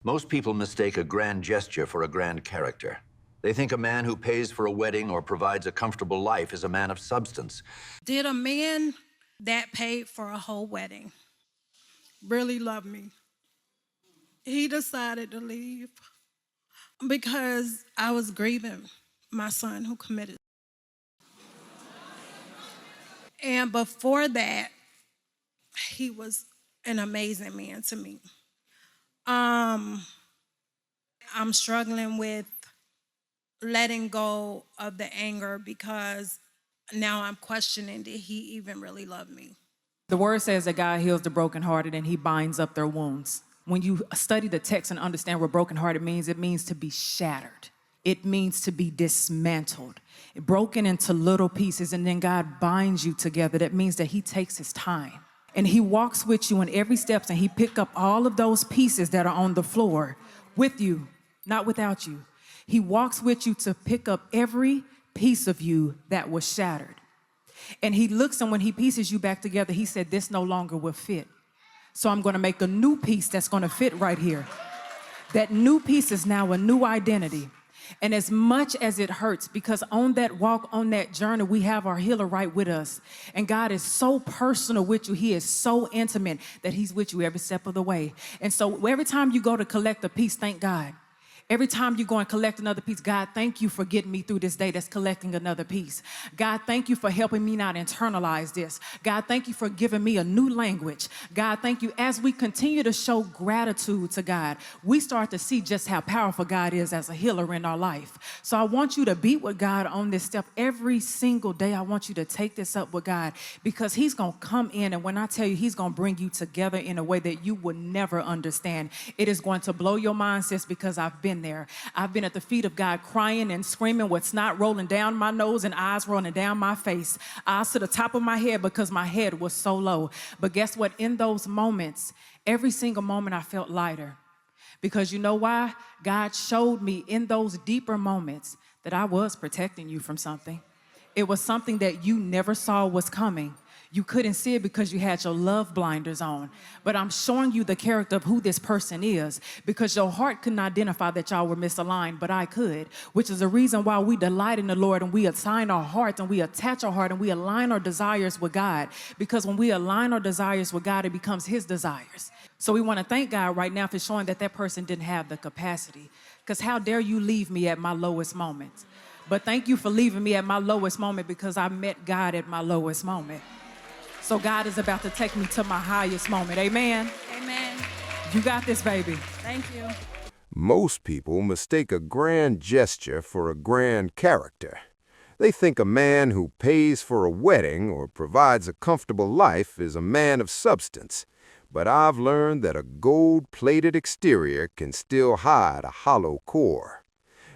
Most people mistake a grand gesture for a grand character. They think a man who pays for a wedding or provides a comfortable life is a man of substance. Did a man that paid for a whole wedding really love me? He decided to leave because I was grieving my son who committed. And before that, he was an amazing man to me. Um, I'm struggling with letting go of the anger because now I'm questioning, did he even really love me? The word says that God heals the brokenhearted and he binds up their wounds. When you study the text and understand what brokenhearted means, it means to be shattered. It means to be dismantled, broken into little pieces, and then God binds you together. That means that he takes his time. And he walks with you in every step, and he pick up all of those pieces that are on the floor with you, not without you. He walks with you to pick up every piece of you that was shattered. And he looks, and when he pieces you back together, he said, this no longer will fit. So I'm going to make a new piece that's going to fit right here. That new piece is now a new identity. And as much as it hurts, because on that walk, on that journey, we have our healer right with us. And God is so personal with you. He is so intimate that he's with you every step of the way. And so every time you go to collect a piece, thank God. Every time you go and collect another piece, God, thank you for getting me through this day that's collecting another piece. God, thank you for helping me not internalize this. God, thank you for giving me a new language. God, thank you. As we continue to show gratitude to God, we start to see just how powerful God is as a healer in our life. So I want you to be with God on this step every single day. I want you to take this up with God because he's going to come in. And when I tell you, he's going to bring you together in a way that you would never understand. It is going to blow your mind, sis, because I've been there. I've been at the feet of God crying and screaming with snot rolling down my nose and eyes rolling down my face. Eyes to the top of my head because my head was so low. But guess what? In those moments, every single moment I felt lighter. Because you know why? God showed me in those deeper moments that I was protecting you from something. It was something that you never saw was coming. You couldn't see it because you had your love blinders on. But I'm showing you the character of who this person is because your heart couldn't identify that y'all were misaligned, but I could, which is the reason why we delight in the Lord and we assign our hearts and we attach our heart and we align our desires with God. Because when we align our desires with God, it becomes his desires. So we want to thank God right now for showing that that person didn't have the capacity. Because how dare you leave me at my lowest moments? But thank you for leaving me at my lowest moment because I met God at my lowest moment. So God is about to take me to my highest moment. Amen? Amen. You got this, baby. Thank you. Most people mistake a grand gesture for a grand character. They think a man who pays for a wedding or provides a comfortable life is a man of substance. But I've learned that a gold-plated exterior can still hide a hollow core.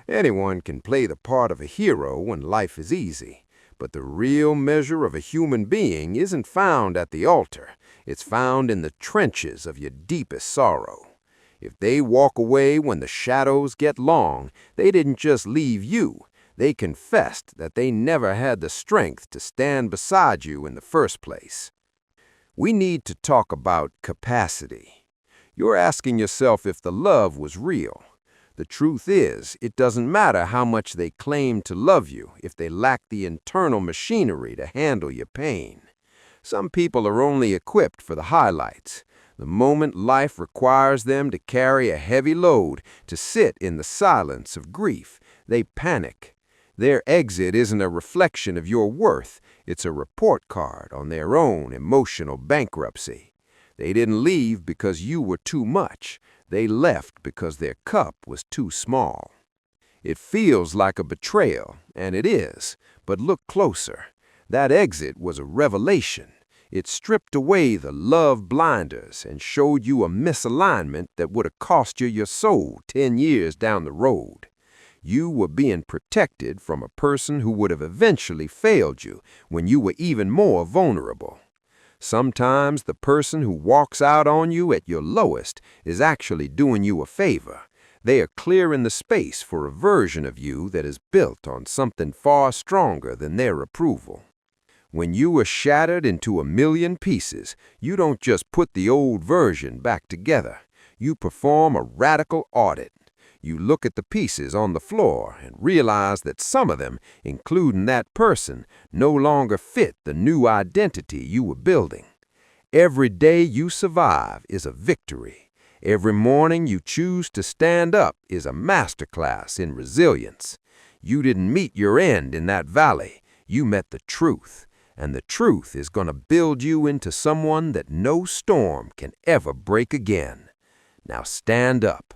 Anyone can play the part of a hero when life is easy. But the real measure of a human being isn't found at the altar. It's found in the trenches of your deepest sorrow. If they walk away when the shadows get long, they didn't just leave you. They confessed that they never had the strength to stand beside you in the first place. We need to talk about capacity. You're asking yourself if the love was real. The truth is, it doesn't matter how much they claim to love you if they lack the internal machinery to handle your pain. Some people are only equipped for the highlights. The moment life requires them to carry a heavy load, to sit in the silence of grief, they panic. Their exit isn't a reflection of your worth. It's a report card on their own emotional bankruptcy. They didn't leave because you were too much. They left because their cup was too small. It feels like a betrayal, and it is, but look closer. That exit was a revelation. It stripped away the love blinders and showed you a misalignment that would have cost you your soul 10 years down the road. You were being protected from a person who would have eventually failed you when you were even more vulnerable. Sometimes the person who walks out on you at your lowest is actually doing you a favor. They are clearing the space for a version of you that is built on something far stronger than their approval. When you are shattered into a million pieces, you don't just put the old version back together. You perform a radical audit. You look at the pieces on the floor and realize that some of them, including that person, no longer fit the new identity you were building. Every day you survive is a victory. Every morning you choose to stand up is a masterclass in resilience. You didn't meet your end in that valley. You met the truth, and the truth is going to build you into someone that no storm can ever break again. Now stand up.